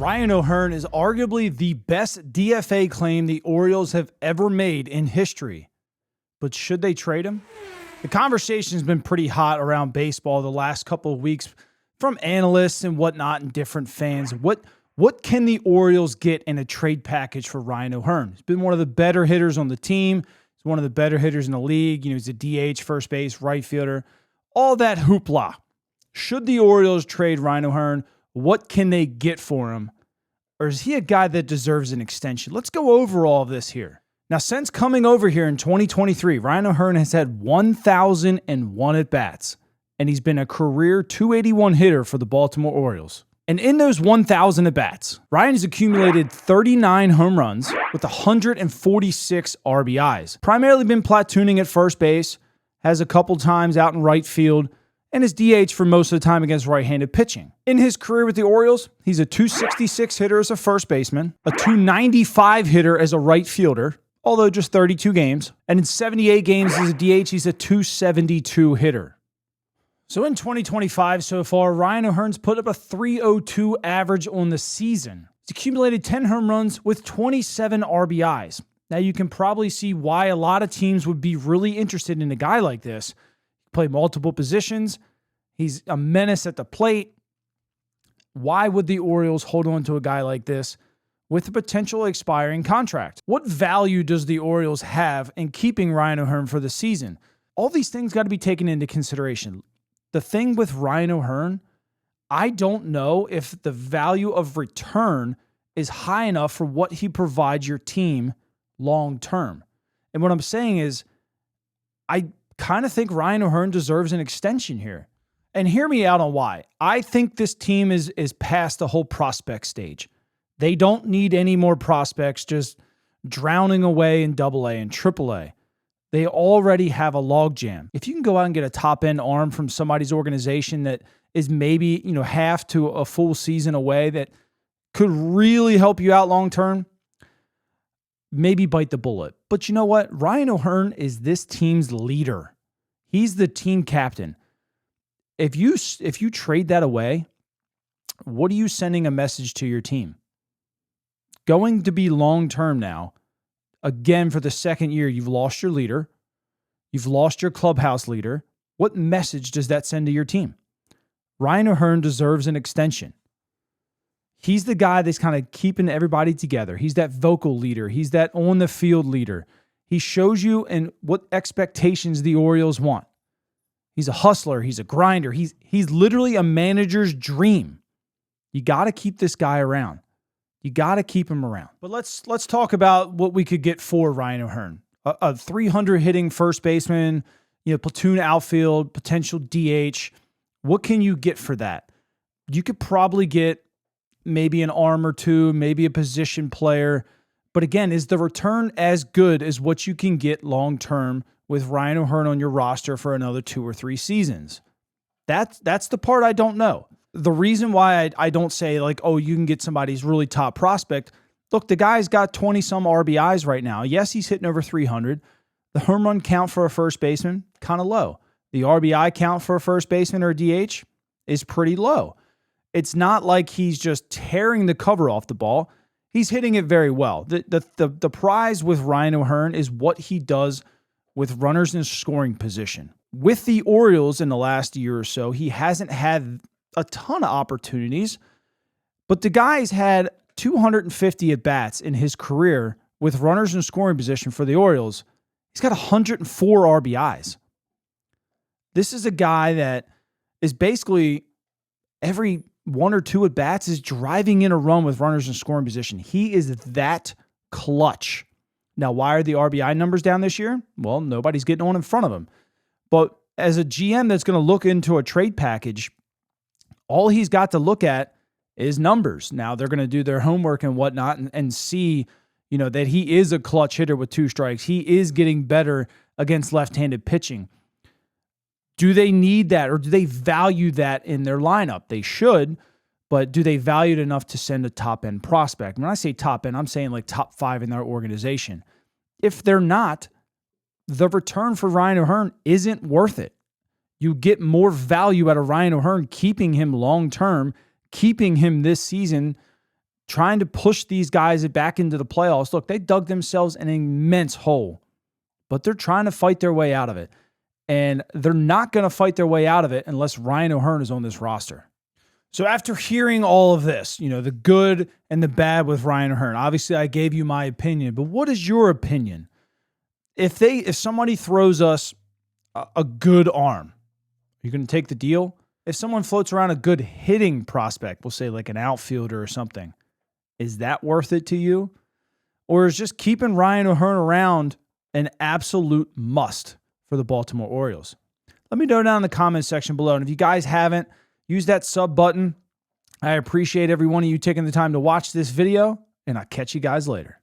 Ryan OHearn is arguably the best DFA claim the Orioles have ever made in history. But should they trade him? The conversation's been pretty hot around baseball the last couple of weeks from analysts and whatnot and different fans. What can the Orioles get in a trade package for Ryan OHearn? He's been one of the better hitters on the team. He's one of the better hitters in the league. He's a DH, first base, right fielder, all that hoopla. Should the Orioles trade Ryan OHearn? What can they get for him? Or is he a guy that deserves an extension? Let's go over all of this here. Now, since coming over here in 2023, Ryan OHearn has had 1,001 at-bats, and he's been a career .281 hitter for the Baltimore Orioles. And in those 1,000 at-bats, Ryan has accumulated 39 home runs with 146 RBIs. Primarily been platooning at first base, has a couple times out in right field, and is DH for most of the time against right-handed pitching. In his career with the Orioles, he's a .266 hitter as a first baseman, a .295 hitter as a right fielder, although just 32 games, and in 78 games as a DH, he's a .272 hitter. So in 2025 so far, Ryan OHearn's put up a .302 average on the season. He's accumulated 10 home runs with 27 RBIs. Now you can probably see why a lot of teams would be really interested in a guy like this. Play multiple positions. He's a menace at the plate. Why would the Orioles hold on to a guy like this with a potential expiring contract? What value does the Orioles have in keeping Ryan OHearn for the season? All these things got to be taken into consideration. The thing with Ryan OHearn, I don't know if the value of return is high enough for what he provides your team long term. And what I'm saying is, I kind of think Ryan OHearn deserves an extension here. And hear me out on why. I think this team is past the whole prospect stage. They don't need any more prospects just drowning away in AA and AAA. They already have a logjam. If you can go out and get a top-end arm from somebody's organization that is maybe, half to a full season away that could really help you out long-term, maybe bite the bullet. But you know what? Ryan OHearn is this team's leader. He's the team captain. If you trade that away, what are you sending a message to your team? Going to be long-term now. Again, for the second year, you've lost your leader. You've lost your clubhouse leader. What message does that send to your team? Ryan OHearn deserves an extension. He's the guy that's kind of keeping everybody together. He's that vocal leader. He's that on-the-field leader. He shows you and what expectations the Orioles want. He's a hustler. He's a grinder. He's literally a manager's dream. You got to keep this guy around. You got to keep him around. But let's talk about what we could get for Ryan OHearn. A 300 hitting first baseman, platoon outfield, potential DH. What can you get for that? You could probably get maybe an arm or two, maybe a position player. But again, is the return as good as what you can get long-term with Ryan OHearn on your roster for another 2 or 3 seasons? That's the part I don't know. The reason why I don't say you can get somebody's really top prospect. Look, the guy's got 20-some RBIs right now. Yes, he's hitting over 300. The home run count for a first baseman, kind of low. The RBI count for a first baseman or a DH is pretty low. It's not like he's just tearing the cover off the ball. He's hitting it very well. The prize with Ryan OHearn is what he does with runners in scoring position. With the Orioles in the last year or so, he hasn't had a ton of opportunities, but the guy's had 250 at-bats in his career with runners in scoring position for the Orioles. He's got 104 RBIs. This is a guy that is basically every 1 or 2 at-bats is driving in a run with runners in scoring position. He is that clutch. Now, why are the RBI numbers down this year? Well, nobody's getting on in front of him. But as a GM that's going to look into a trade package, all he's got to look at is numbers. Now, they're going to do their homework and whatnot and see, that he is a clutch hitter with 2 strikes. He is getting better against left-handed pitching. Do they need that, or do they value that in their lineup? They should, but do they value it enough to send a top-end prospect? When I say top-end, I'm saying top 5 in their organization. If they're not, the return for Ryan OHearn isn't worth it. You get more value out of Ryan OHearn keeping him long-term, keeping him this season trying to push these guys back into the playoffs. Look, they dug themselves an immense hole, but they're trying to fight their way out of it. And they're not going to fight their way out of it unless Ryan O'Hearn is on this roster. So after hearing all of this, the good and the bad with Ryan O'Hearn, obviously I gave you my opinion, but what is your opinion? If somebody throws us a good arm, you're going to take the deal? If someone floats around a good hitting prospect, we'll say like an outfielder or something, is that worth it to you? Or is just keeping Ryan O'Hearn around an absolute must for the Baltimore Orioles? Let me know down in the comment section below. And if you guys haven't, use that sub button. I appreciate every one of you taking the time to watch this video, and I'll catch you guys later.